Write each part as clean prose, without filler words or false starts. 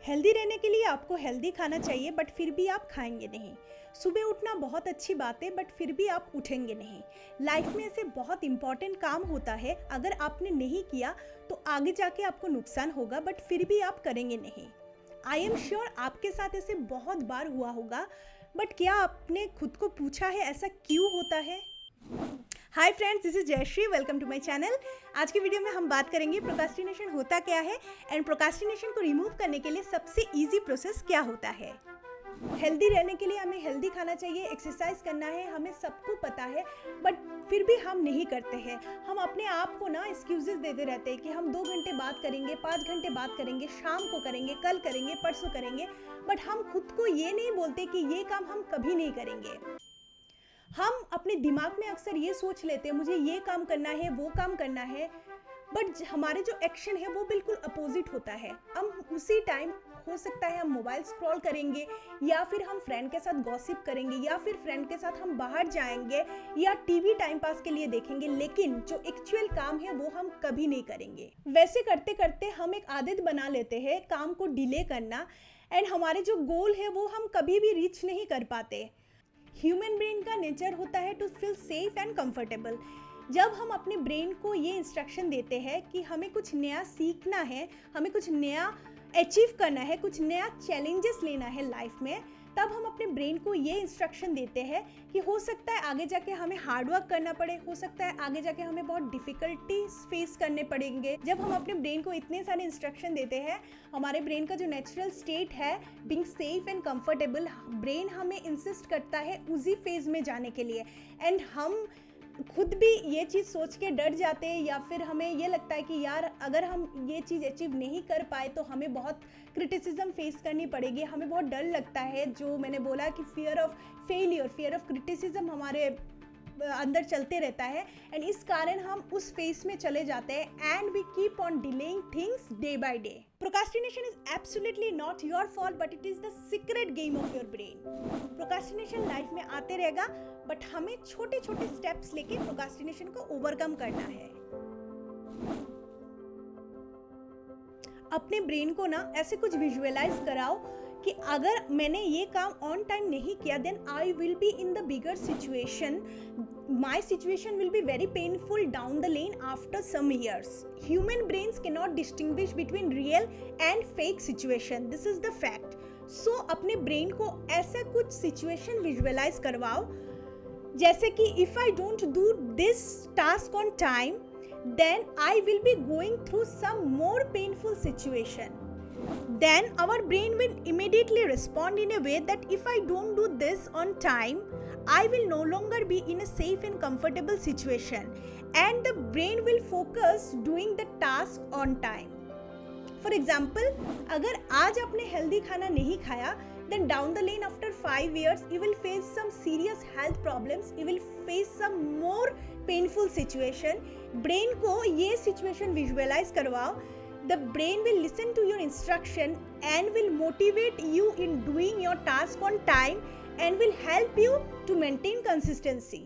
Healthy रहने के लिए आपको हेल्दी खाना चाहिए बट फिर भी आप खाएंगे नहीं। सुबह उठना बहुत अच्छी बात है बट फिर भी आप उठेंगे नहीं। लाइफ में ऐसे बहुत इंपॉर्टेंट काम होता है, अगर आपने नहीं किया तो आगे जाके आपको नुकसान होगा बट फिर भी आप करेंगे नहीं। आई एम श्योर आपके साथ ऐसे बहुत बार हुआ होगा, बट क्या आपने खुद को पूछा है ऐसा क्यों होता है? Hi friends, this is Jayshree, welcome to my channel. आज की वीडियो में हम बात करेंगे प्रोक्रास्टिनेशन होता क्या है एंड प्रोक्रास्टिनेशन को रिमूव करने के लिए सबसे इजी प्रोसेस क्या होता है। हेल्दी रहने के लिए हमें हेल्दी खाना चाहिए, एक्सरसाइज करना है, हमें सबको पता है, बट फिर भी हम नहीं करते हैं। हम अपने आप को ना एक्सक्यूजेस देते रहते हैं कि हम 2 घंटे बात करेंगे, 5 घंटे बात करेंगे, शाम को करेंगे, कल करेंगे, परसों करेंगे, बट हम खुद को ये नहीं बोलते कि ये काम हम कभी नहीं करेंगे। हम अपने दिमाग में अक्सर ये सोच लेते हैं मुझे ये काम करना है, वो काम करना है, बट हमारे जो एक्शन है वो बिल्कुल अपोजिट होता है। हम उसी टाइम हो सकता है हम मोबाइल स्क्रॉल करेंगे, या फिर हम फ्रेंड के साथ गॉसिप करेंगे, या फिर फ्रेंड के साथ हम बाहर जाएंगे, या टीवी टाइम पास के लिए देखेंगे, लेकिन जो एक्चुअल काम है वो हम कभी नहीं करेंगे। वैसे करते करते हम एक आदत बना लेते हैं काम को डिले करना, एंड हमारे जो गोल है वो हम कभी भी रीच नहीं कर पाते। ह्यूमन ब्रेन का नेचर होता है to feel safe and comfortable. जब हम अपने ब्रेन को ये इंस्ट्रक्शन देते हैं कि हमें कुछ नया सीखना है, हमें कुछ नया अचीव करना है, कुछ नया चैलेंजेस लेना है लाइफ में, तब हम अपने ब्रेन को ये इंस्ट्रक्शन देते हैं कि हो सकता है आगे जाके हमें हार्ड वर्क करना पड़े, हो सकता है आगे जाके हमें बहुत डिफिकल्टीज फेस करने पड़ेंगे। जब हम अपने ब्रेन को इतने सारे इंस्ट्रक्शन देते हैं, हमारे ब्रेन का जो नेचुरल स्टेट है being safe and comfortable, brain हमें इंसिस्ट करता है उसी फेज में जाने के लिए, एंड हम खुद भी ये चीज़ सोच के डर जाते हैं, या फिर हमें ये लगता है कि यार अगर हम ये चीज़ अचीव नहीं कर पाए तो हमें बहुत क्रिटिसिज्म फेस करनी पड़ेगी। हमें बहुत डर लगता है, जो मैंने बोला कि fear of failure, fear of criticism हमारे अंदर चलते रहता है, एंड इस कारण हम उस फेज में चले जाते हैं and we keep on delaying things day by day. Procrastination is absolutely not your fault, but it is the secret game of your brain. Procrastination life में आते रहेगा, बट हमें छोटे छोटे स्टेप्स लेके प्रोक्रास्टिनेशन को ओवरकम करना है। अपने ब्रेन को ना ऐसे कुछ विजुअलाइज कराओ कि अगर मैंने ये काम ऑन टाइम नहीं किया, then I will be in the bigger situation, my situation will be very painful down the lane after some years. Human brains can not distinguish between real and fake situation, this is the fact. So अपने brain को ऐसा कुछ situation visualise करवाओ, जैसे कि if I don't do this task on time, then I will be going through some more painful situation. Then our brain will immediately respond in a way that if I don't do this on time, I will no longer be in a safe and comfortable situation, and the brain will focus doing the task on time. For example, अगर आज आपने healthy खाना नहीं खाया, then down the lane after 5 years you will face some serious health problems, you will face some more painful situation. Brain को ये situation visualise करवाओ, the brain will listen to your instruction and will motivate you in doing your task on time and will help you to maintain consistency.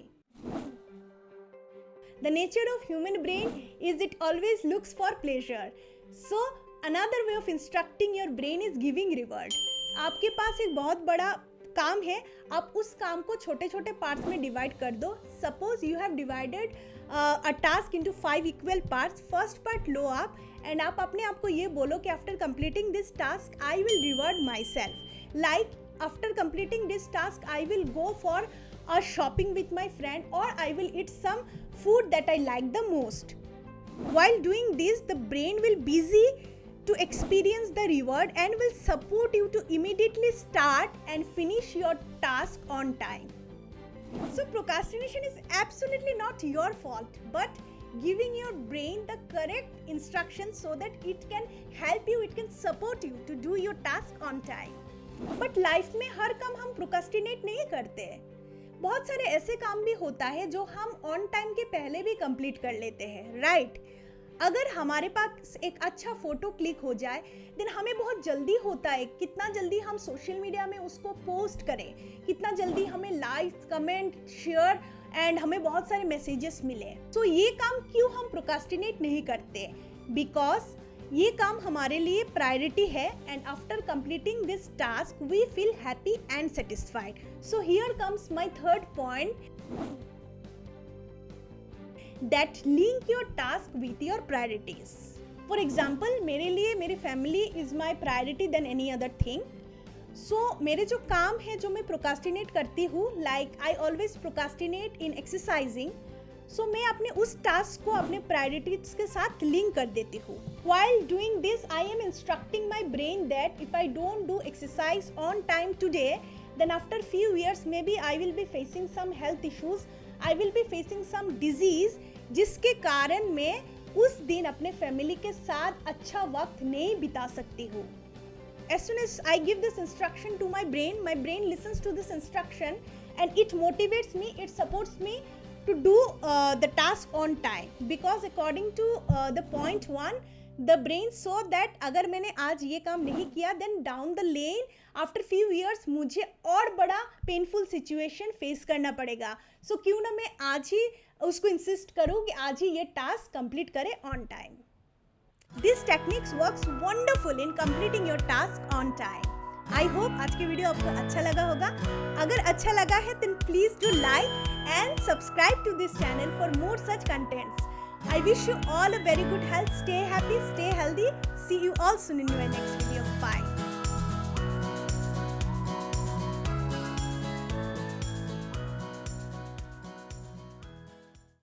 The nature of human brain is it always looks for pleasure. So another way of instructing your brain is giving reward. आपके पास एक बहुत बड़ा काम है, आप उस काम को छोटे छोटे पार्ट्स में डिवाइड कर दो। Suppose you have divided a task into 5 equal parts. First part लो आप, एंड आप अपने आप को ये बोलो कि after completing this task I will reward myself. Like after completing this task I will go for a shopping with my friend, और I will eat some food that I like the most. While doing this, the brain will busy to experience the reward and will support you to immediately start and finish your task on time. So procrastination is absolutely not your fault, but giving your brain the correct instructions so that it can help you, it can support you to do your task on time. But life में हर काम हम procrastinate नहीं करते। बहुत सारे ऐसे काम भी होता है जो हम ऑन टाइम के पहले भी कंप्लीट कर लेते हैं, राइट? अगर हमारे पास एक अच्छा फोटो क्लिक हो जाए, देन हमें बहुत जल्दी होता है कितना जल्दी हम सोशल मीडिया में उसको पोस्ट करें, कितना जल्दी हमें लाइक, कमेंट, शेयर एंड हमें बहुत सारे मैसेजेस मिले। तो ये काम क्यों हम प्रोक्रास्टिनेट नहीं करते? बिकॉज ये काम हमारे लिए प्रायोरिटी है and after completing this task we feel happy and satisfied. So here comes my third point, that link your task with your priorities. For example, मेरे लिए मेरी family is my priority than any other thing. So मेरे जो काम है जो मैं procrastinate करती हूँ, like I always procrastinate in exercising, so मैं अपने उस टास्क को अपने प्रायोरिटीज के साथ लिंक कर देती हूँ. While doing this, I am instructing my brain that if I don't do exercise on time today, then after few years maybe I will be facing some health issues, I will be facing some disease, जिसके कारण मैं उस दिन अपने family के साथ अच्छा वक्त नहीं बिता सकती हूँ. As soon as I give this instruction to my brain listens to this instruction and it motivates me, it supports me to do the task on time, because according to the point 1, the brain saw that अगर मैंने आज ये काम नहीं किया then down the lane after few years मुझे और बड़ा पेनफुल सिचुएशन फेस करना पड़ेगा. सो क्यों ना मैं आज ही उसको इंसिस्ट करूँ कि आज ही ये टास्क कंप्लीट करे on time. This techniques works wonderful in completing your task on time. I hope आज की वीडियो आपको अच्छा लगा होगा. अगर अच्छा लगा है then please do like and subscribe to this channel for more such contents. I wish you all a very good health. Stay happy, stay healthy. See you all soon in my next video. Bye.